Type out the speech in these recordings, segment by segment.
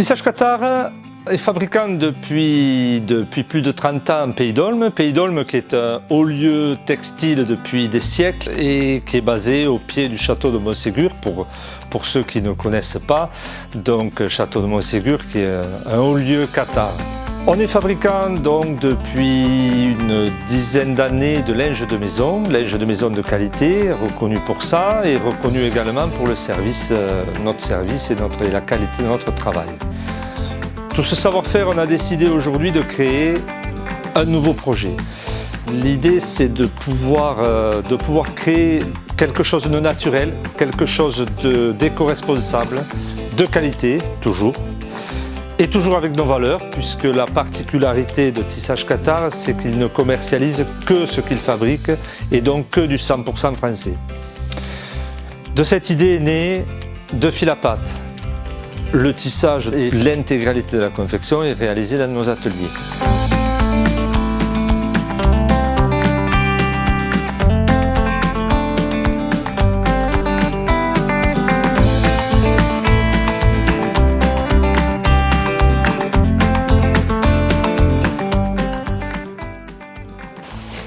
Tissage Qatar est fabricant depuis plus de 30 ans en Pays d'Olme. Pays d'Olme qui est un haut lieu textile depuis des siècles et qui est basé au pied du château de Montségur pour ceux qui ne connaissent pas. Donc château de Montségur qui est un haut lieu Qatar. On est fabricant donc depuis une dizaine d'années de linge de maison de qualité, reconnu pour ça et reconnu également pour le service, notre service et la qualité de notre travail. Tout ce savoir-faire, on a décidé aujourd'hui de créer un nouveau projet. L'idée, c'est de pouvoir créer quelque chose de naturel, quelque chose d'éco-responsable, de qualité, toujours. Et toujours avec nos valeurs, puisque la particularité de Tissage Qatar, c'est qu'il ne commercialise que ce qu'il fabrique et donc que du 100% français. De cette idée est née deux fils à patte. Le tissage et l'intégralité de la confection est réalisée dans nos ateliers.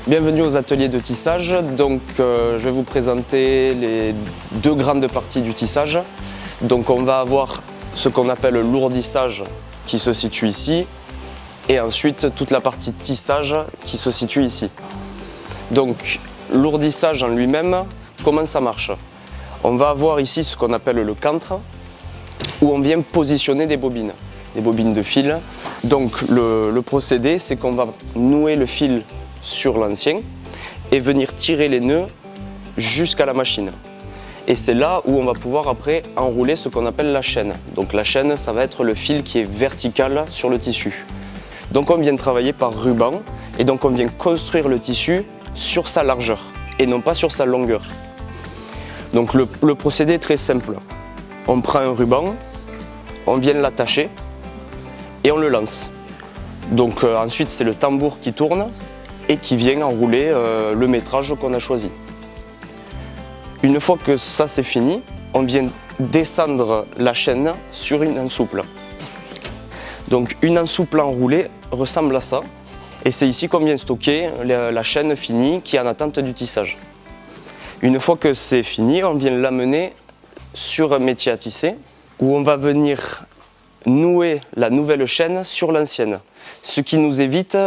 Bienvenue aux ateliers de tissage. Donc, je vais vous présenter les deux grandes parties du tissage. Donc, on va avoir ce qu'on appelle le lourdissage qui se situe ici et ensuite toute la partie tissage qui se situe ici. Donc, lourdissage en lui-même, comment ça marche? On va avoir ici ce qu'on appelle le cantre où on vient positionner des bobines de fil. Donc, le procédé, c'est qu'on va nouer le fil sur l'ancien et venir tirer les nœuds jusqu'à la machine. Et c'est là où on va pouvoir après enrouler ce qu'on appelle la chaîne. Donc la chaîne, ça va être le fil qui est vertical sur le tissu. Donc on vient travailler par ruban et donc on vient construire le tissu sur sa largeur et non pas sur sa longueur. Donc le procédé est très simple. On prend un ruban, on vient l'attacher et on le lance. Donc ensuite c'est le tambour qui tourne et qui vient enrouler le métrage qu'on a choisi. Une fois que ça c'est fini, on vient descendre la chaîne sur une ensouple. Donc une ensouple enroulée ressemble à ça et c'est ici qu'on vient stocker la chaîne finie qui est en attente du tissage. Une fois que c'est fini, on vient l'amener sur un métier à tisser où on va venir nouer la nouvelle chaîne sur l'ancienne, ce qui nous évite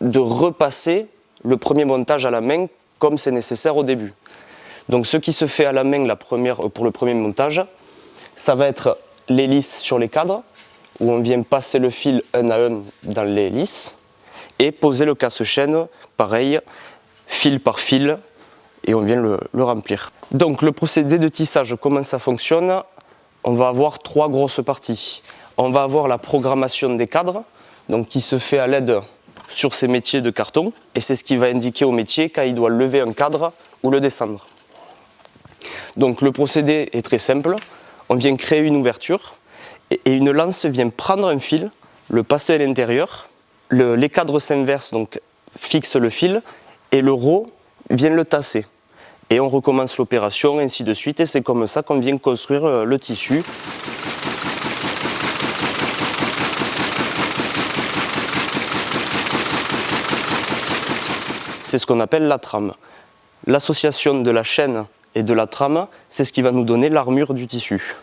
de repasser le premier montage à la main comme c'est nécessaire au début. Donc ce qui se fait à la main pour le premier montage, ça va être l'hélice sur les cadres, où on vient passer le fil un à un dans l'hélice, et poser le casse-chaîne, pareil, fil par fil, et on vient le remplir. Donc le procédé de tissage, comment ça fonctionne? On va avoir trois grosses parties. On va avoir la programmation des cadres, donc qui se fait à l'aide sur ces métiers de carton, et c'est ce qui va indiquer au métier quand il doit lever un cadre ou le descendre. Donc le procédé est très simple, on vient créer une ouverture et une lance vient prendre un fil, le passer à l'intérieur, les cadres s'inversent, donc fixent le fil et le rot vient le tasser. Et on recommence l'opération, ainsi de suite, et c'est comme ça qu'on vient construire le tissu. C'est ce qu'on appelle la trame. L'association de la chaîne et de la trame, c'est ce qui va nous donner l'armure du tissu.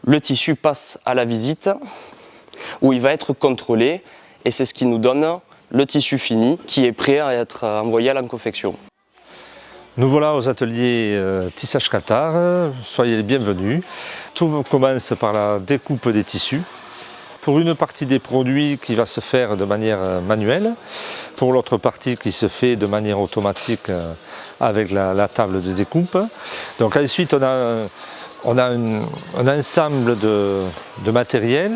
Le tissu passe à la visite, où il va être contrôlé, et c'est ce qui nous donne le tissu fini, qui est prêt à être envoyé à la confection. Nous voilà aux ateliers Tissage Qatar, soyez les bienvenus. Tout commence par la découpe des tissus. Pour une partie des produits qui va se faire de manière manuelle, pour l'autre partie qui se fait de manière automatique avec la table de découpe. Donc ensuite on a un ensemble de matériel.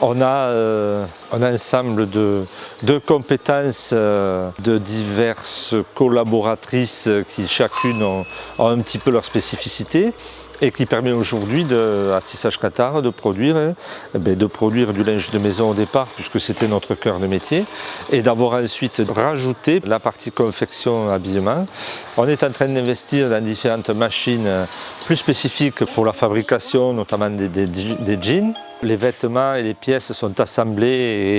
On a un ensemble de compétences de diverses collaboratrices qui chacune ont un petit peu leur spécificité et qui permet aujourd'hui à Tissage Qatar de produire du linge de maison au départ, puisque c'était notre cœur de métier, et d'avoir ensuite rajouté la partie confection habillement. On est en train d'investir dans différentes machines plus spécifiques pour la fabrication, notamment des jeans. Les vêtements et les pièces sont assemblés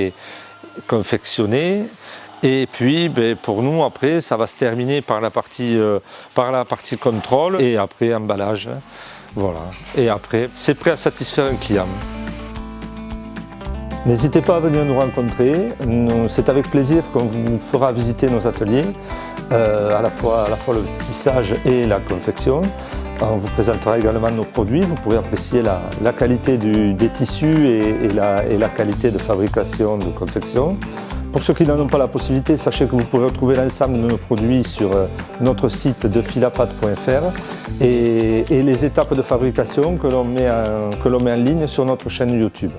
et confectionnés. Et puis pour nous après ça va se terminer par la partie contrôle et après emballage. Voilà. Et après c'est prêt à satisfaire un client. N'hésitez pas à venir nous rencontrer, c'est avec plaisir qu'on vous fera visiter nos ateliers, à la fois le tissage et la confection. On vous présentera également nos produits, vous pourrez apprécier la qualité des tissus et la qualité de fabrication, de confection. Pour ceux qui n'en ont pas la possibilité, sachez que vous pourrez retrouver l'ensemble de nos produits sur notre site defilapat.fr et les étapes de fabrication que l'on met en ligne sur notre chaîne YouTube.